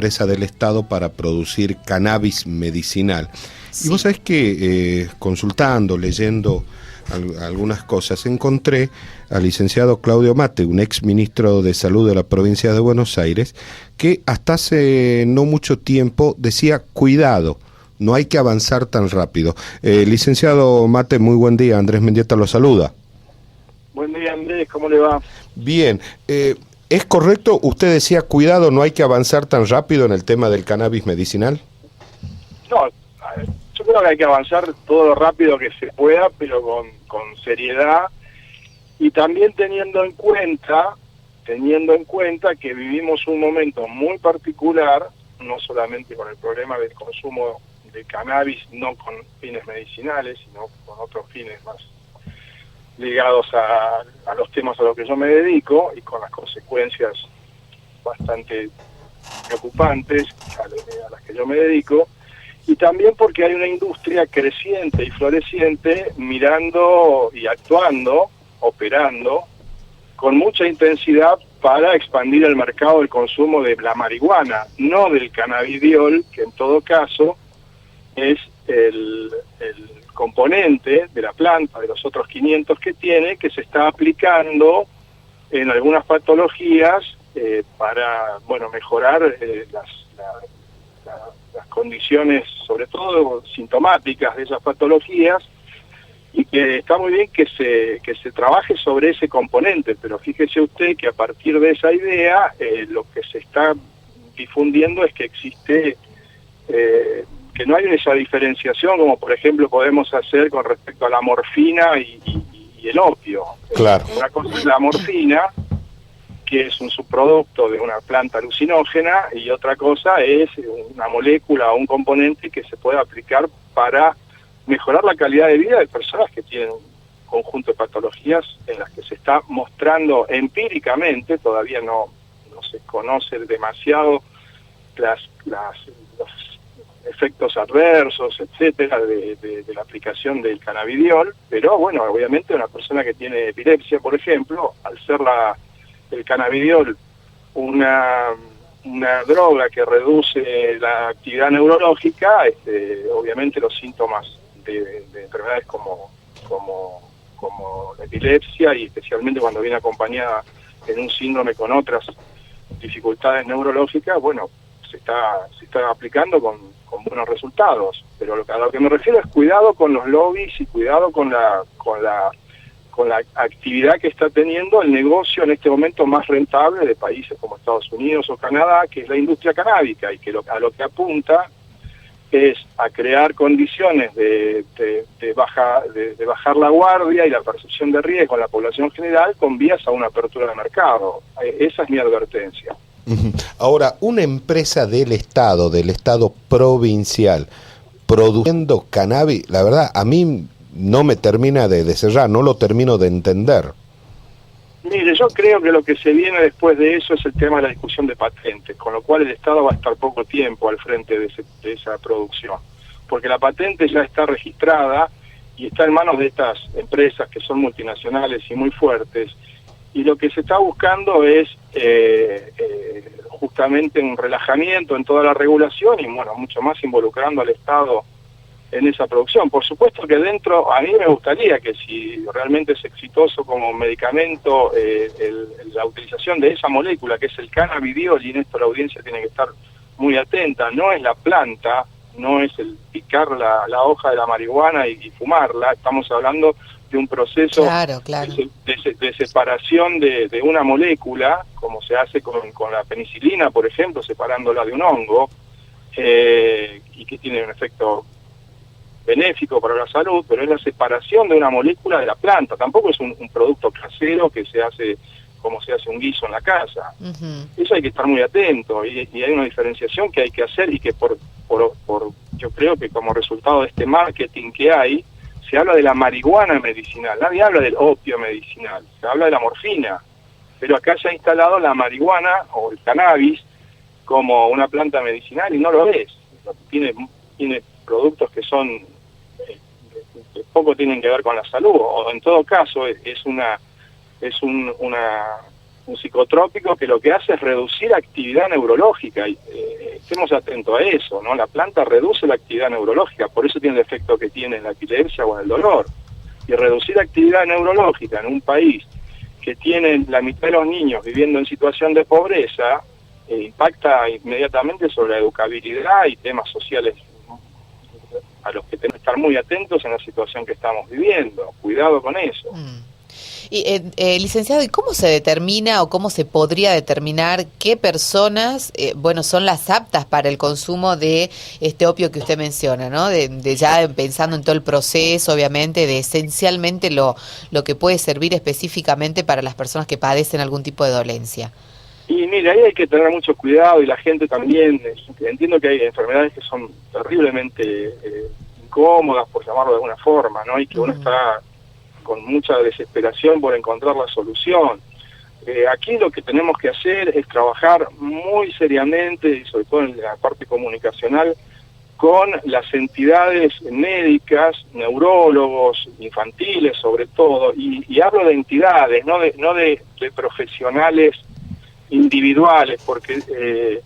empresa del Estado para producir cannabis medicinal. Sí. Y vos sabés que consultando, leyendo algunas cosas, encontré al licenciado Claudio Mate, un ex ministro de Salud de la provincia de Buenos Aires, que hasta hace no mucho tiempo decía: cuidado, no hay que avanzar tan rápido. Licenciado Mate, muy buen día. Andrés Mendieta lo saluda. Buen día, Andrés, ¿cómo le va? Bien, ¿es correcto? Usted decía: cuidado, no hay que avanzar tan rápido en el tema del cannabis medicinal. No, yo creo que hay que avanzar todo lo rápido que se pueda, pero con seriedad, y también teniendo en cuenta que vivimos un momento muy particular, no solamente con el problema del consumo de cannabis, no con fines medicinales, sino con otros fines más ligados a los temas a los que yo me dedico, y con las consecuencias bastante preocupantes a las que yo me dedico, y también porque hay una industria creciente y floreciente mirando y actuando, operando con mucha intensidad para expandir el mercado del consumo de la marihuana, no del cannabidiol, que en todo caso es el componente de la planta, de los otros 500 que tiene, que se está aplicando en algunas patologías para, mejorar las condiciones, sobre todo sintomáticas de esas patologías, y que está muy bien que se trabaje sobre ese componente, pero fíjese usted que a partir de esa idea lo que se está difundiendo es que existe, que no hay esa diferenciación como por ejemplo podemos hacer con respecto a la morfina y el opio. Claro. Una cosa es la morfina, que es un subproducto de una planta alucinógena, y otra cosa es una molécula o un componente que se puede aplicar para mejorar la calidad de vida de personas que tienen un conjunto de patologías en las que se está mostrando empíricamente, todavía no se conoce demasiado los efectos adversos, etcétera, de la aplicación del cannabidiol, pero bueno, obviamente una persona que tiene epilepsia, por ejemplo, al ser el cannabidiol una droga que reduce la actividad neurológica, obviamente los síntomas de enfermedades como la epilepsia, y especialmente cuando viene acompañada en un síndrome con otras dificultades neurológicas, se está aplicando con buenos resultados. Pero a lo que me refiero es cuidado con los lobbies y cuidado con la actividad que está teniendo el negocio en este momento más rentable de países como Estados Unidos o Canadá, que es la industria canábica, y que a lo que apunta es a crear condiciones de bajar la guardia y la percepción de riesgo en la población general con vías a una apertura de mercado. Esa es mi advertencia. Ahora, una empresa del Estado provincial, produciendo cannabis, la verdad, a mí no me termina de cerrar, no lo termino de entender. Mire, yo creo que lo que se viene después de eso es el tema de la discusión de patentes, con lo cual el Estado va a estar poco tiempo al frente de esa producción, porque la patente ya está registrada y está en manos de estas empresas que son multinacionales y muy fuertes, y lo que se está buscando es justamente un relajamiento en toda la regulación y mucho más involucrando al Estado en esa producción. Por supuesto que dentro, a mí me gustaría que si realmente es exitoso como medicamento la utilización de esa molécula que es el cannabidiol, y en esto la audiencia tiene que estar muy atenta, no es la planta, no es el picar la hoja de la marihuana y fumarla, estamos hablando de un proceso claro. de separación de una molécula, como se hace con la penicilina, por ejemplo, separándola de un hongo, y que tiene un efecto benéfico para la salud, pero es la separación de una molécula de la planta. Tampoco es un producto casero que se hace como se hace un guiso en la casa. Uh-huh. Eso hay que estar muy atento, y hay una diferenciación que hay que hacer, y que yo creo que como resultado de este marketing que hay, se habla de la marihuana medicinal, nadie habla del opio medicinal, se habla de la morfina, pero acá se ha instalado la marihuana o el cannabis como una planta medicinal, y no lo es. Tiene productos que que poco tienen que ver con la salud, o en todo caso es una un psicotrópico que lo que hace es reducir actividad neurológica. Estemos atentos a eso, ¿no? La planta reduce la actividad neurológica, por eso tiene el efecto que tiene en la epilepsia o en el dolor. Y reducir actividad neurológica en un país que tiene la mitad de los niños viviendo en situación de pobreza, impacta inmediatamente sobre la educabilidad y temas sociales a los que tenemos que estar muy atentos en la situación que estamos viviendo. Cuidado con eso. Y, licenciado, ¿y cómo se determina o cómo se podría determinar qué personas, son las aptas para el consumo de este opio que usted menciona, ¿no? De ya pensando en todo el proceso, obviamente, de esencialmente lo que puede servir específicamente para las personas que padecen algún tipo de dolencia? Y mira, ahí hay que tener mucho cuidado y la gente también, entiendo que hay enfermedades que son terriblemente incómodas, por llamarlo de alguna forma, ¿no? Y que uno está con mucha desesperación por encontrar la solución. Aquí lo que tenemos que hacer es trabajar muy seriamente, y sobre todo en la parte comunicacional, con las entidades médicas, neurólogos, infantiles sobre todo, y hablo de entidades, no de profesionales individuales, porque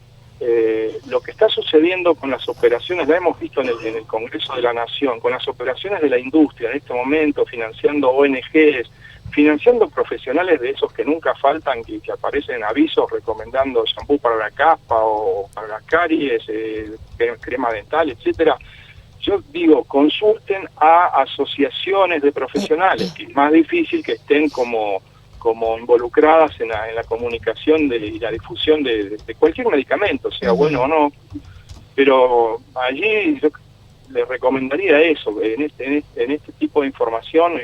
lo que está sucediendo con las operaciones, la hemos visto en el Congreso de la Nación, con las operaciones de la industria en este momento, financiando ONGs, financiando profesionales de esos que nunca faltan, que aparecen en avisos recomendando shampoo para la caspa o para las caries, crema dental, etcétera. Yo digo, consulten a asociaciones de profesionales, que es más difícil que estén como involucradas en la comunicación y la difusión de cualquier medicamento, sea bueno o no, pero allí yo les recomendaría eso, en este tipo de información,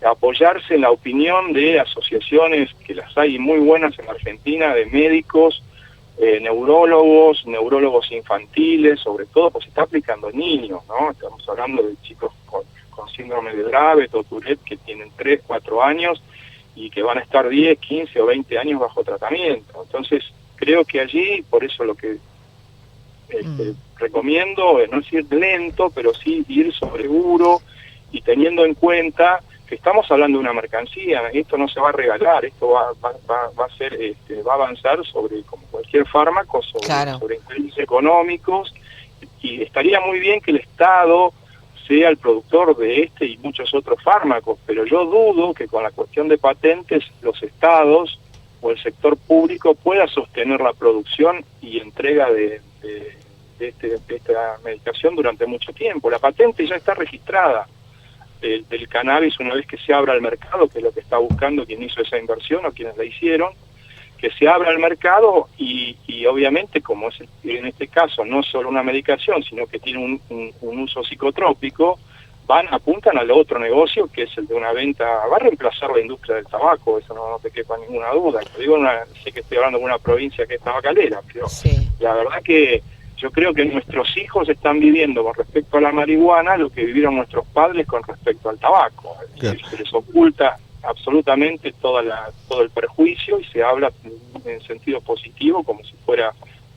apoyarse en la opinión de asociaciones, que las hay muy buenas en Argentina, de médicos, neurólogos infantiles, sobre todo, pues se está aplicando en niños, ¿no? Estamos hablando de chicos con síndrome de Dravet o Tourette que tienen 3, 4 años, y que van a estar 10, 15 o 20 años bajo tratamiento. Entonces, creo que allí, por eso lo que recomiendo es no ir lento, pero sí ir seguro y teniendo en cuenta que estamos hablando de una mercancía. Esto no se va a regalar, esto va a ser, va a avanzar sobre, como cualquier fármaco, sobre intereses económicos, y estaría muy bien que el Estado sea el productor de este y muchos otros fármacos, pero yo dudo que con la cuestión de patentes los estados o el sector público pueda sostener la producción y entrega de esta medicación durante mucho tiempo. La patente ya está registrada del cannabis una vez que se abra al mercado, que es lo que está buscando quien hizo esa inversión o quienes la hicieron, que se abra al mercado y obviamente, como es en este caso no es solo una medicación, sino que tiene un uso psicotrópico, apuntan al otro negocio, que es el de una venta, va a reemplazar la industria del tabaco, eso no te quepa ninguna duda. Sé que estoy hablando de una provincia que es tabacalera, pero la verdad que yo creo que nuestros hijos están viviendo con respecto a la marihuana lo que vivieron nuestros padres con respecto al tabaco. Claro. Se les oculta absolutamente todo el perjuicio y se habla en sentido positivo como si fuera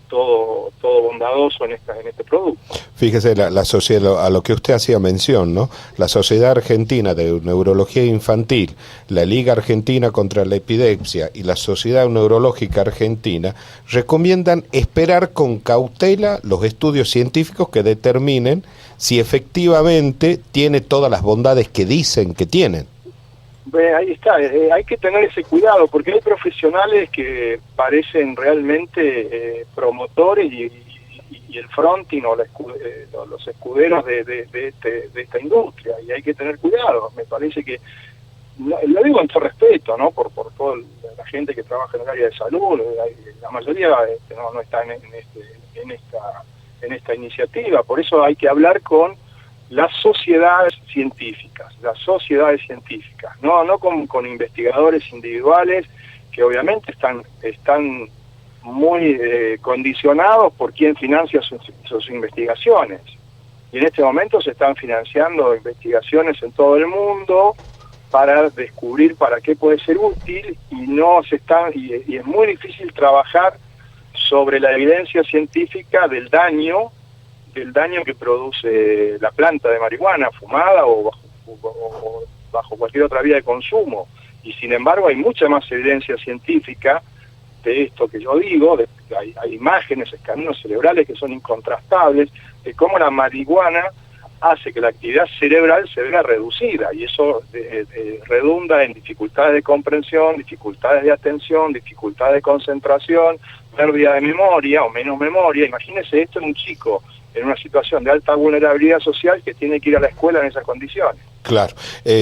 todo bondadoso en este producto. Fíjese, la sociedad, a lo que usted hacía mención, ¿no? La Sociedad Argentina de Neurología Infantil, la Liga Argentina contra la Epilepsia y la Sociedad Neurológica Argentina recomiendan esperar con cautela los estudios científicos que determinen si efectivamente tiene todas las bondades que dicen que tienen. Ahí está, hay que tener ese cuidado, porque hay profesionales que parecen realmente promotores y el fronting o los escuderos de esta industria, y hay que tener cuidado. Me parece que, lo digo en todo respeto, ¿no? Por toda la gente que trabaja en el área de salud, la mayoría no está en esta iniciativa, por eso hay que hablar con las sociedades científicas, no con investigadores individuales que obviamente están muy condicionados por quién financia sus investigaciones. Y en este momento se están financiando investigaciones en todo el mundo para descubrir para qué puede ser útil, y es muy difícil trabajar sobre la evidencia científica del daño que produce la planta de marihuana fumada o bajo cualquier otra vía de consumo. Y sin embargo hay mucha más evidencia científica de esto que yo digo, hay imágenes, escaneos cerebrales que son incontrastables, de cómo la marihuana hace que la actividad cerebral se vea reducida, y eso redunda en dificultades de comprensión, dificultades de atención, dificultades de concentración, pérdida de memoria o menos memoria. Imagínese esto en un chico en una situación de alta vulnerabilidad social que tiene que ir a la escuela en esas condiciones. Claro.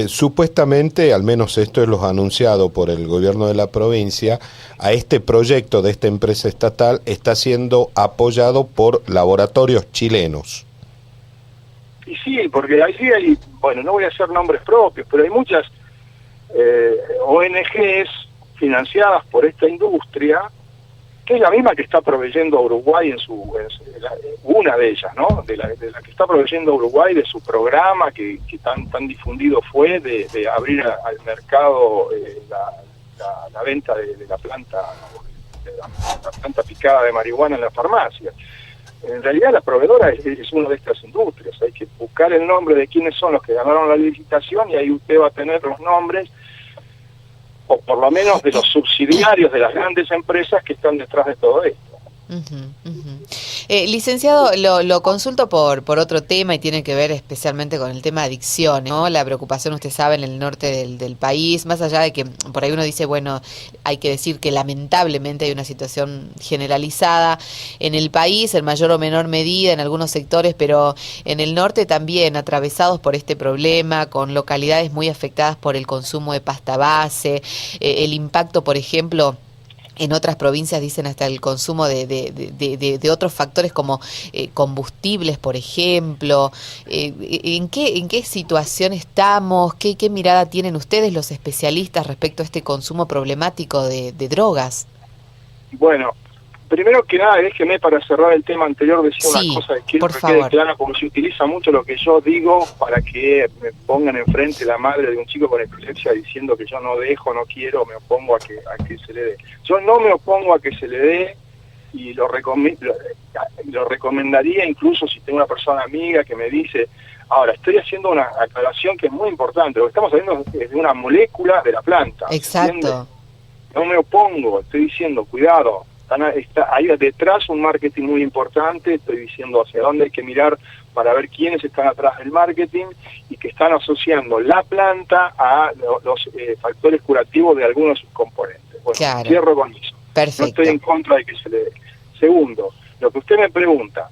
Supuestamente, al menos esto es lo anunciado por el gobierno de la provincia, a este proyecto de esta empresa estatal está siendo apoyado por laboratorios chilenos. Y sí, porque ahí sí hay, bueno, no voy a hacer nombres propios, pero hay muchas ONGs financiadas por esta industria, que es la misma que está proveyendo a Uruguay una de ellas, ¿no? De la que está proveyendo a Uruguay de su programa que tan difundido fue de abrir al mercado la venta de la planta picada de marihuana en la farmacia. En realidad la proveedora es una de estas industrias. Hay que buscar el nombre de quiénes son los que ganaron la licitación, y ahí usted va a tener los nombres, o por lo menos de los subsidiarios de las grandes empresas que están detrás de todo esto. Licenciado, lo consulto por otro tema, y tiene que ver especialmente con el tema de adicción, ¿no? La preocupación, usted sabe, en el norte del país, más allá de que por ahí uno dice, bueno, hay que decir que lamentablemente hay una situación generalizada en el país, en mayor o menor medida en algunos sectores, pero en el norte también atravesados por este problema, con localidades muy afectadas por el consumo de pasta base, el impacto, por ejemplo, en otras provincias dicen hasta el consumo de otros factores como combustibles, por ejemplo. ¿En qué situación estamos? ¿Qué mirada tienen ustedes, los especialistas, respecto a este consumo problemático de drogas? Bueno, primero que nada, déjeme, para cerrar el tema anterior, decir Sí, una cosa que quiero por que quede favor. clara, porque se utiliza mucho lo que yo digo para que me pongan enfrente la madre de un chico con epilepsia diciendo que yo no dejo, no quiero, me opongo a que se le dé. Yo no me opongo a que se le dé, y lo recomendaría incluso si tengo una persona amiga que me dice. Ahora, estoy haciendo una aclaración que es muy importante, lo que estamos hablando es de una molécula de la planta. Exacto. No me opongo, estoy diciendo, cuidado, está ahí detrás un marketing muy importante, estoy diciendo hacia dónde hay que mirar para ver quiénes están atrás del marketing y que están asociando la planta a los factores curativos de algunos de sus componentes. Bueno, Claro. cierro con eso. Perfecto. No estoy en contra de que se le dé. Segundo, lo que usted me pregunta,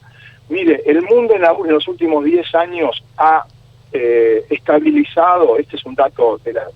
mire, el mundo en los últimos 10 años ha estabilizado, este es un dato de las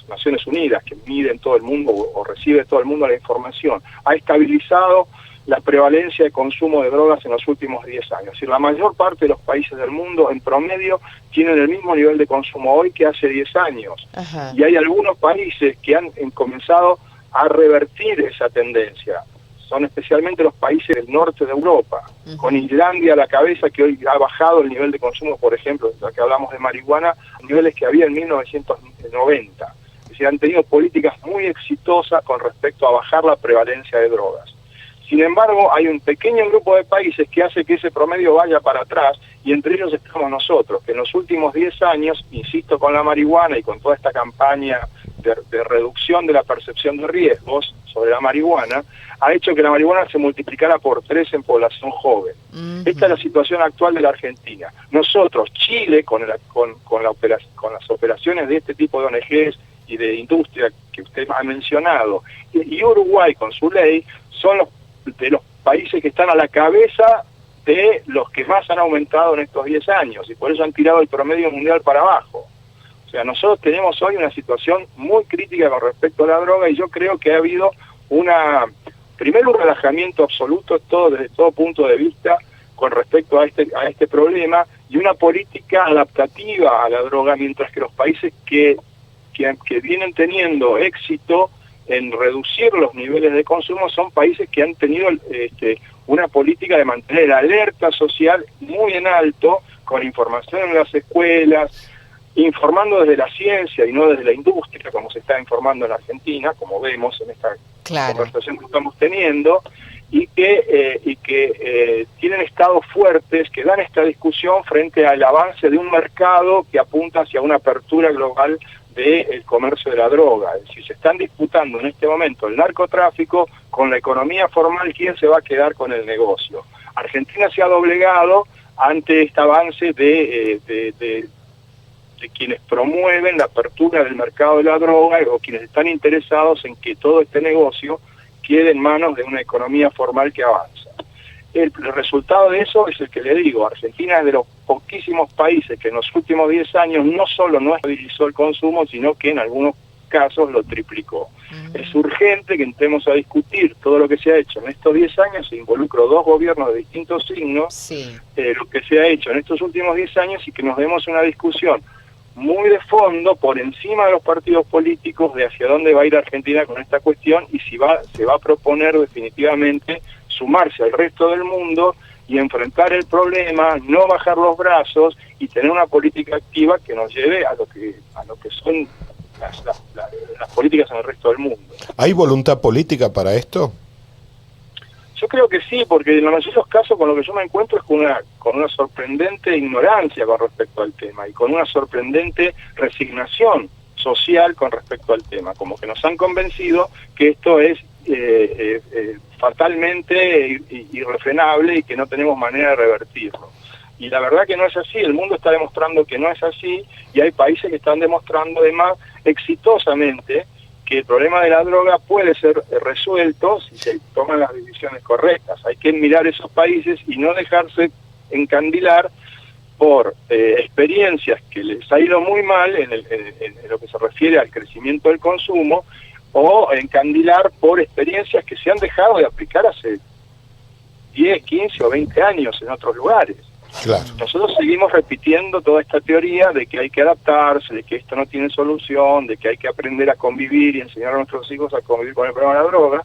Naciones Unidas, que mide en todo el mundo o recibe de todo el mundo la información, ha estabilizado la prevalencia de consumo de drogas en los últimos 10 años. Es decir, la mayor parte de los países del mundo, en promedio, tienen el mismo nivel de consumo hoy que hace 10 años. Ajá. Y hay algunos países que han comenzado a revertir esa tendencia. Son especialmente los países del norte de Europa, con Islandia a la cabeza, que hoy ha bajado el nivel de consumo, por ejemplo, ya que hablamos de marihuana, a niveles que había en 1990. Es decir, han tenido políticas muy exitosas con respecto a bajar la prevalencia de drogas. Sin embargo, hay un pequeño grupo de países que hace que ese promedio vaya para atrás, y entre ellos estamos nosotros, que en los últimos 10 años, insisto, con la marihuana y con toda esta campaña de reducción de la percepción de riesgos sobre la marihuana, ha hecho que la marihuana se multiplicara por 3 en población joven. Esta es la situación actual de la Argentina. Nosotros, Chile, con las operaciones de este tipo de ONGs y de industria que usted ha mencionado, y Uruguay con su ley, son de los países que están a la cabeza de los que más han aumentado en estos 10 años, y por eso han tirado el promedio mundial para abajo. O sea, nosotros tenemos hoy una situación muy crítica con respecto a la droga, y yo creo que ha habido primero un relajamiento absoluto desde todo punto de vista con respecto a este problema, y una política adaptativa a la droga, mientras que los países que vienen teniendo éxito en reducir los niveles de consumo son países que han tenido una política de mantener la alerta social muy en alto, con información en las escuelas, informando desde la ciencia y no desde la industria, como se está informando en Argentina, como vemos en esta conversación que estamos teniendo, y que tienen estados fuertes que dan esta discusión frente al avance de un mercado que apunta hacia una apertura global del comercio de la droga. Es decir, se están disputando en este momento el narcotráfico con la economía formal, quién se va a quedar con el negocio. Argentina se ha doblegado ante este avance de quienes promueven la apertura del mercado de la droga o quienes están interesados en que todo este negocio quede en manos de una economía formal que avanza. El resultado de eso es el que le digo. Argentina es de los poquísimos países que en los últimos 10 años no solo no estabilizó el consumo, sino que en algunos casos lo triplicó. Es urgente que entremos a discutir todo lo que se ha hecho en estos 10 años, se involucró 2 gobiernos de distintos signos, lo que se ha hecho en estos últimos 10 años y que nos demos una discusión muy de fondo, por encima de los partidos políticos, de hacia dónde va a ir Argentina con esta cuestión y si se va a proponer definitivamente sumarse al resto del mundo y enfrentar el problema, no bajar los brazos y tener una política activa que nos lleve a lo que son las políticas en el resto del mundo. ¿Hay voluntad política para esto? Yo creo que sí, porque en la mayoría de los casos con lo que yo me encuentro es con una sorprendente ignorancia con respecto al tema y con una sorprendente resignación social con respecto al tema, como que nos han convencido que esto es fatalmente irrefrenable y que no tenemos manera de revertirlo. Y la verdad que no es así, el mundo está demostrando que no es así y hay países que están demostrando además exitosamente que el problema de la droga puede ser resuelto si se toman las decisiones correctas. Hay que mirar esos países y no dejarse encandilar por experiencias que les ha ido muy mal en lo que se refiere al crecimiento del consumo o encandilar por experiencias que se han dejado de aplicar hace 10, 15 o 20 años en otros lugares. Claro. Nosotros seguimos repitiendo toda esta teoría de que hay que adaptarse, de que esto no tiene solución, de que hay que aprender a convivir y enseñar a nuestros hijos a convivir con el problema de la droga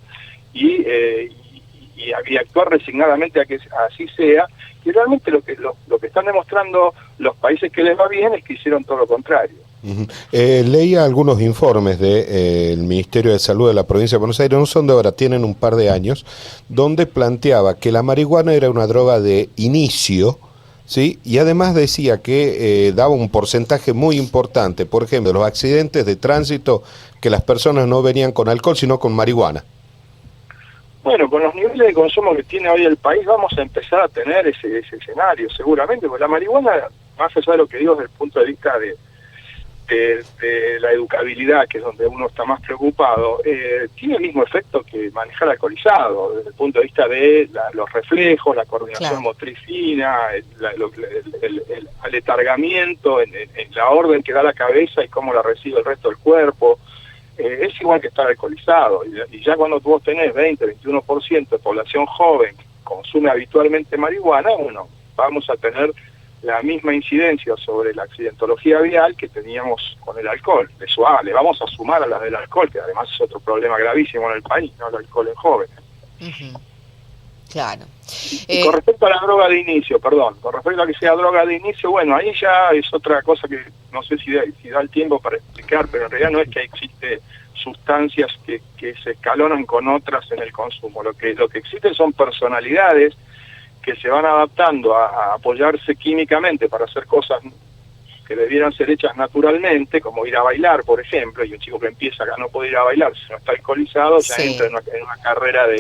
y actuar resignadamente a que así sea. Y realmente lo que están demostrando los países que les va bien es que hicieron todo lo contrario. Leía algunos informes del Ministerio de Salud de la Provincia de Buenos Aires, no son de ahora, tienen un par de años, donde planteaba que la marihuana era una droga de inicio, ¿sí? Y además decía que daba un porcentaje muy importante, por ejemplo, de los accidentes de tránsito, que las personas no venían con alcohol, sino con marihuana. Bueno, con los niveles de consumo que tiene hoy el país vamos a empezar a tener ese escenario, seguramente, porque la marihuana, más allá de lo que digo desde el punto de vista de la educabilidad, que es donde uno está más preocupado, tiene el mismo efecto que manejar alcoholizado, desde el punto de vista de los reflejos, la coordinación motriz fina, el aletargamiento en la orden que da la cabeza y cómo la recibe el resto del cuerpo. Es igual que estar alcoholizado, y ya cuando vos tenés 20, 21% de población joven que consume habitualmente marihuana, bueno, vamos a tener la misma incidencia sobre la accidentología vial que teníamos con el alcohol. Le vamos a sumar a las del alcohol, que además es otro problema gravísimo en el país, ¿no? El alcohol en jóvenes. Claro. Y con respecto a la droga de inicio, con respecto a que sea droga de inicio, bueno, ahí ya es otra cosa que no sé si da el tiempo para explicar, pero en realidad no es que existe sustancias que se escalonan con otras en el consumo. Lo que existen son personalidades que se van adaptando a apoyarse químicamente para hacer cosas que debieran ser hechas naturalmente, como ir a bailar, por ejemplo, y un chico que empieza a no poder ir a bailar, si no está alcoholizado, ya entra en una carrera de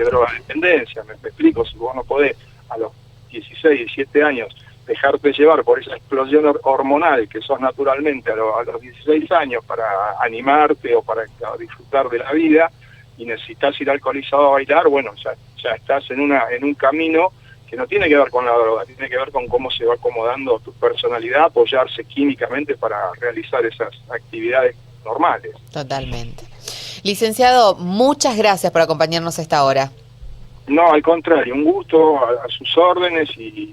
drogadependencia. Me explico, si vos no podés a los 16, 17 años dejarte llevar por esa explosión hormonal que sos naturalmente a los 16 años para animarte o para disfrutar de la vida, y necesitas ir alcoholizado a bailar, bueno, ya estás en un camino que no tiene que ver con la droga, tiene que ver con cómo se va acomodando tu personalidad, apoyarse químicamente para realizar esas actividades normales. Totalmente. Licenciado, muchas gracias por acompañarnos a esta hora. No, al contrario, un gusto, a sus órdenes y